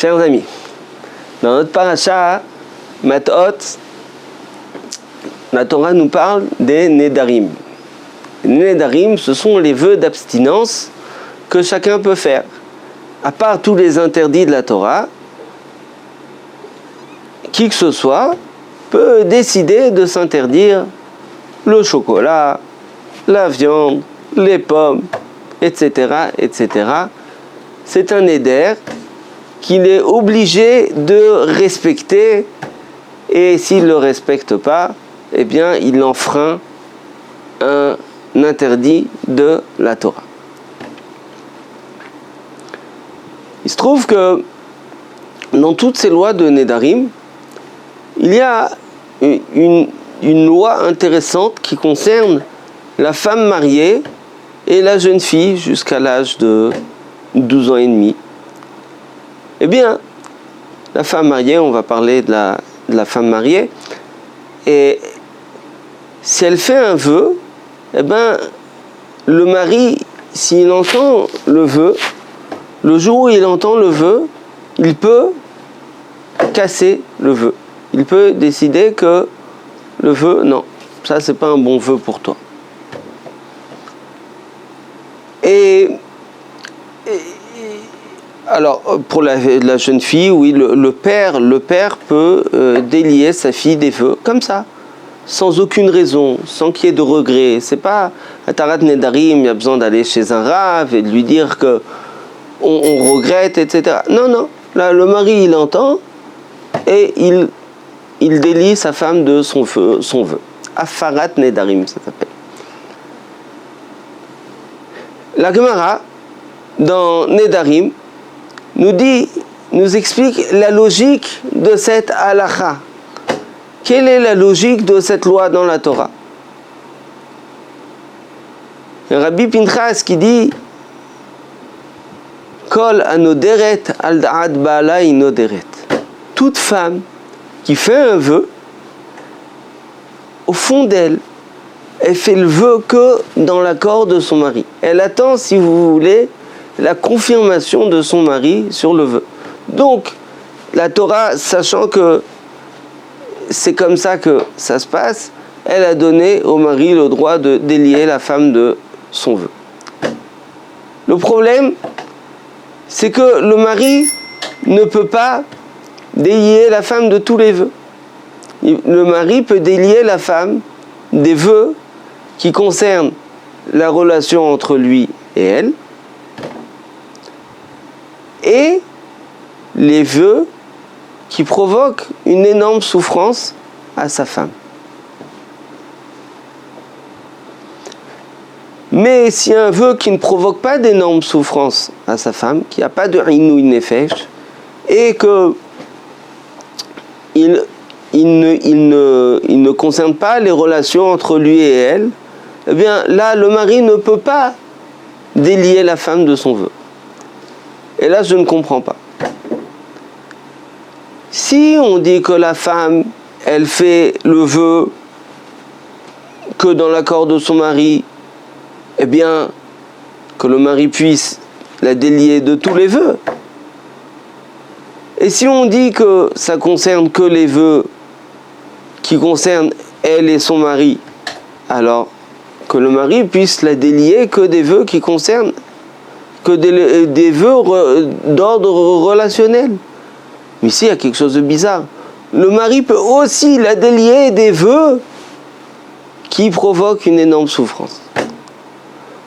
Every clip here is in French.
Chers amis, dans notre paracha Matot, la Torah nous parle des Nedarim. Les Nedarim, ce sont les vœux d'abstinence que chacun peut faire. À part tous les interdits de la Torah, qui que ce soit peut décider de s'interdire le chocolat, la viande, les pommes, etc., etc. C'est un neder qu'il est obligé de respecter, et s'il ne le respecte pas, eh bien, il enfreint un interdit de la Torah. Il se trouve que dans toutes ces lois de Nedarim, il y a une loi intéressante qui concerne la femme mariée et la jeune fille jusqu'à l'âge de 12 ans et demi. Eh bien, la femme mariée, on va parler de la femme mariée, et si elle fait un vœu, eh bien, le mari, s'il entend le vœu, le jour où il entend le vœu, il peut casser le vœu. Il peut décider que le vœu, non, ça c'est pas un bon vœu pour toi. Alors, pour la jeune fille, oui, le père peut délier sa fille des vœux, comme ça, sans aucune raison, sans qu'il y ait de regret. C'est pas à Tarat Nedarim, il y a besoin d'aller chez un rave et de lui dire que on regrette, etc. Non, là, le mari, il entend et il délie sa femme de son vœu. Afarat Nedarim, ça s'appelle. La Gemara, dans Nedarim, nous explique la logique de cette halakha. Quelle est la logique de cette loi dans la Torah? Rabbi Pinchas qui dit Kol anoderet al da'at ba'ala inoderet. Toute femme qui fait un vœu, au fond d'elle, elle fait le vœu que dans l'accord de son mari. Elle attend, si vous voulez, la confirmation de son mari sur le vœu. Donc, la Torah, sachant que c'est comme ça que ça se passe, elle a donné au mari le droit de délier la femme de son vœu. Le problème, c'est que le mari ne peut pas délier la femme de tous les vœux. Le mari peut délier la femme des vœux qui concernent la relation entre lui et elle, et les vœux qui provoquent une énorme souffrance à sa femme. Mais s'il y a un vœu qui ne provoque pas d'énorme souffrance à sa femme, qui n'a pas de inouï nefesh, et que il ne concerne pas les relations entre lui et elle, eh bien là, le mari ne peut pas délier la femme de son vœu. Et là, je ne comprends pas. Si on dit que la femme, elle fait le vœu que dans l'accord de son mari, eh bien, que le mari puisse la délier de tous les vœux. Et si on dit que ça concerne que les vœux qui concernent elle et son mari, alors que le mari puisse la délier que des vœux qui concernent que des vœux d'ordre relationnel. Mais ici, il y a quelque chose de bizarre. Le mari peut aussi la délier des vœux qui provoquent une énorme souffrance.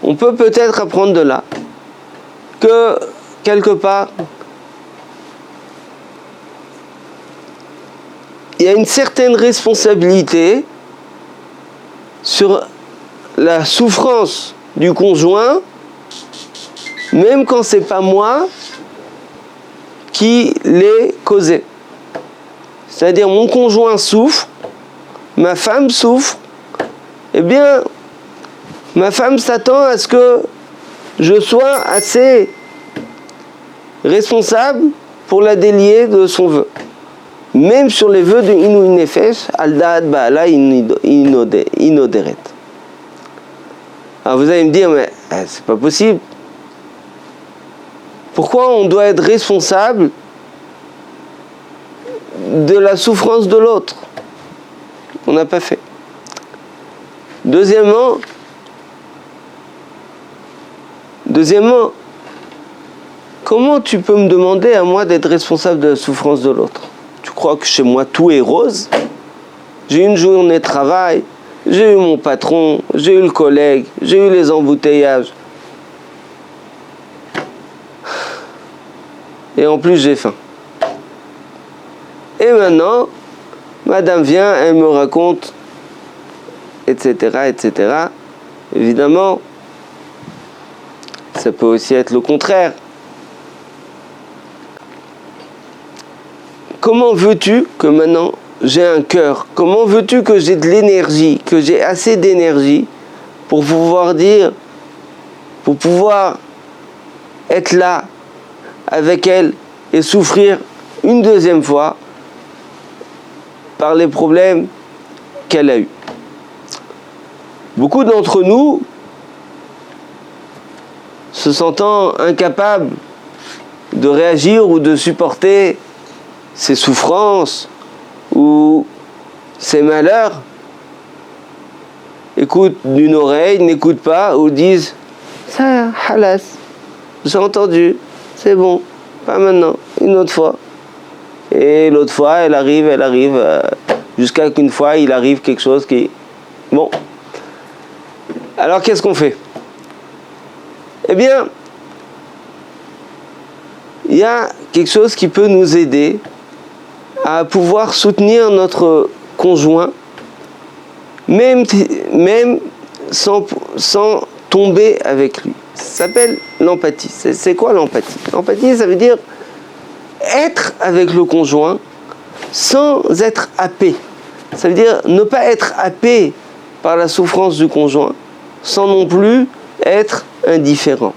On peut peut-être apprendre de là que, quelque part, il y a une certaine responsabilité sur la souffrance du conjoint, même quand c'est pas moi qui l'ai causé. C'est-à-dire mon conjoint souffre, ma femme souffre, eh bien ma femme s'attend à ce que je sois assez responsable pour la délier de son vœu. Même sur les vœux de Inouï Nefesh, al da'at ba'ala inoderet. Alors vous allez me dire, mais c'est pas possible. Pourquoi on doit être responsable de la souffrance de l'autre. On n'a pas fait. Deuxièmement, comment tu peux me demander à moi d'être responsable de la souffrance de l'autre? Tu crois que chez moi tout est rose? J'ai eu une journée de travail, j'ai eu mon patron, j'ai eu le collègue, j'ai eu les embouteillages. Et en plus j'ai faim. Et maintenant, madame vient, elle me raconte, etc., etc. Évidemment, ça peut aussi être le contraire. Comment veux-tu que maintenant j'ai un cœur? Comment veux-tu que j'ai de l'énergie, que j'ai assez d'énergie pour pouvoir dire, pour pouvoir être là avec elle et souffrir une deuxième fois par les problèmes qu'elle a eus? Beaucoup d'entre nous, se sentant incapables de réagir ou de supporter ses souffrances ou ses malheurs, écoutent d'une oreille, n'écoutent pas ou disent « ça, halas, j'ai entendu, c'est bon, pas maintenant, une autre fois ». Et l'autre fois, elle arrive, jusqu'à qu'une fois, il arrive quelque chose qui... Bon. Alors, qu'est-ce qu'on fait? Eh bien, il y a quelque chose qui peut nous aider à pouvoir soutenir notre conjoint, même sans tomber avec lui. Ça s'appelle l'empathie. C'est quoi l'empathie? L'empathie, ça veut dire être avec le conjoint sans être happé. Ça veut dire ne pas être happé par la souffrance du conjoint, sans non plus être indifférent.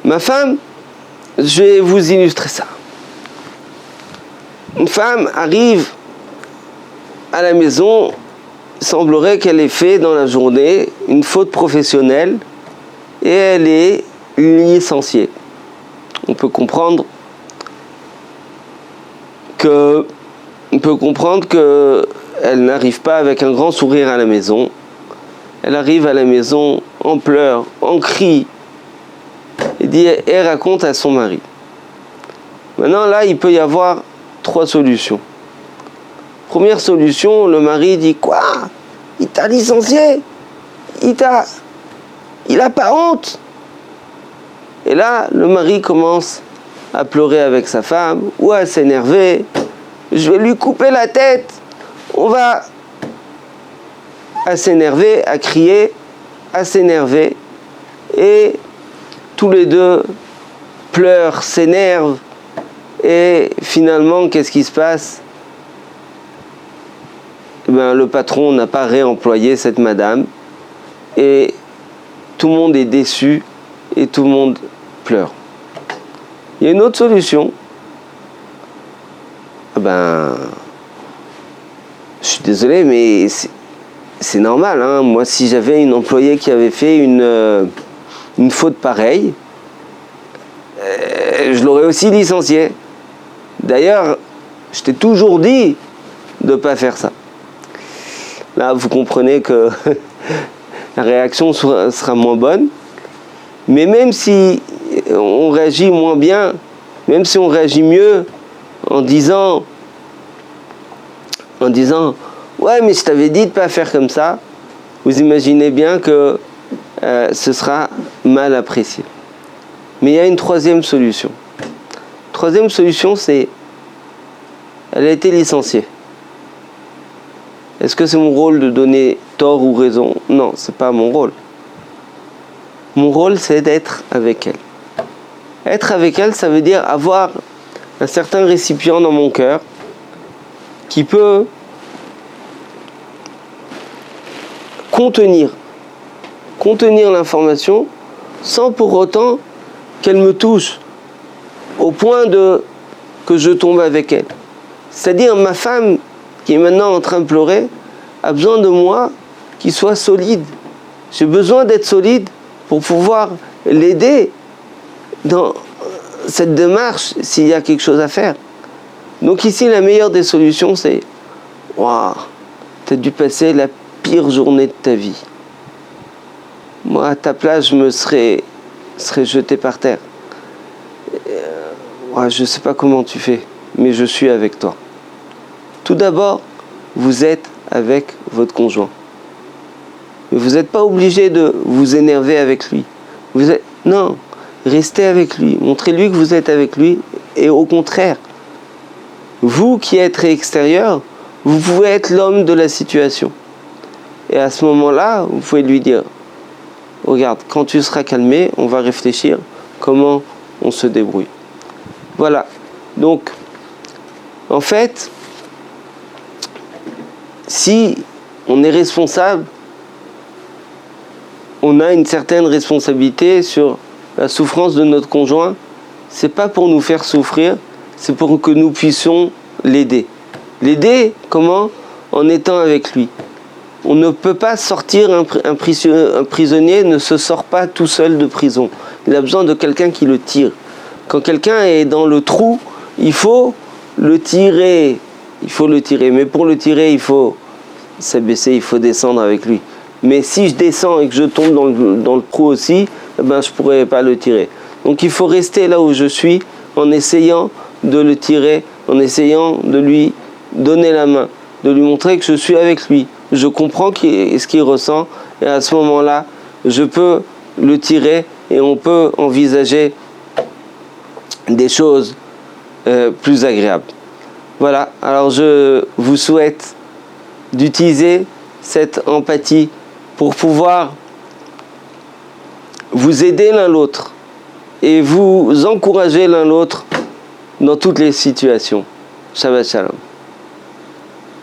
Ma femme, je vais vous illustrer ça. Une femme arrive à la maison, il semblerait qu'elle ait fait dans la journée une faute professionnelle et elle est licenciée. On peut comprendre qu'elle n'arrive pas avec un grand sourire à la maison. Elle arrive à la maison en pleurs, en cris, et raconte à son mari. Maintenant, là, il peut y avoir 3 solutions. Première solution, le mari dit « Quoi? Il t'a licencié? Il a pas honte ?» Et là, le mari commence à pleurer avec sa femme ou à s'énerver. « Je vais lui couper la tête. On va... » à s'énerver, à crier, à s'énerver. Et tous les deux pleurent, s'énervent. Et finalement, qu'est-ce qui se passe? Le patron n'a pas réemployé cette madame. Et tout le monde est déçu et tout le monde pleure. Il y a une autre solution. Je suis désolé, mais c'est normal. Hein. Moi, si j'avais une employée qui avait fait une faute pareille, je l'aurais aussi licenciée. D'ailleurs, je t'ai toujours dit de ne pas faire ça. Là, vous comprenez que la réaction sera moins bonne. Mais même si on réagit moins bien, même si on réagit mieux en disant ouais, mais je t'avais dit de ne pas faire comme ça, vous imaginez bien que ce sera mal apprécié. Mais il y a une troisième solution. Troisième solution, c'est elle a été licenciée. Est-ce que c'est mon rôle de donner tort ou raison? Non, c'est pas mon rôle. Mon rôle, c'est d'être avec elle. Être avec elle, ça veut dire avoir un certain récipient dans mon cœur qui peut contenir l'information sans pour autant qu'elle me touche au point que je tombe avec elle. C'est-à-dire ma femme qui est maintenant en train de pleurer a besoin de moi qui soit solide. J'ai besoin d'être solide pour pouvoir l'aider dans cette démarche s'il y a quelque chose à faire. Donc ici, la meilleure des solutions, c'est « Waouh, tu as dû passer la pire journée de ta vie. Moi, à ta place, je me serais jeté par terre. Je ne sais pas comment tu fais, mais je suis avec toi. » Tout d'abord, vous êtes avec votre conjoint. Mais vous n'êtes pas obligé de vous énerver avec lui. Non, restez avec lui. Montrez-lui que vous êtes avec lui. Et au contraire, vous qui êtes extérieur, vous pouvez être l'homme de la situation. Et à ce moment-là, vous pouvez lui dire « Regarde, quand tu seras calmé, on va réfléchir comment on se débrouille. » Voilà. Donc, en fait, si on est responsable, on a une certaine responsabilité sur la souffrance de notre conjoint. C'est pas pour nous faire souffrir, c'est pour que nous puissions l'aider. L'aider, comment? En étant avec lui. On ne peut pas sortir, un prisonnier ne se sort pas tout seul de prison. Il a besoin de quelqu'un qui le tire. Quand quelqu'un est dans le trou, il faut le tirer. Il faut le tirer. Mais pour le tirer, il faut s'abaisser, il faut descendre avec lui. Mais si je descends et que je tombe dans le trou aussi, je ne pourrai pas le tirer. Donc il faut rester là où je suis en essayant de le tirer, en essayant de lui donner la main, de lui montrer que je suis avec lui. Je comprends ce qu'il ressent et à ce moment-là, je peux le tirer et on peut envisager des choses plus agréables. Voilà, alors je vous souhaite d'utiliser cette empathie pour pouvoir vous aider l'un l'autre et vous encourager l'un l'autre dans toutes les situations. Shabbat Shalom.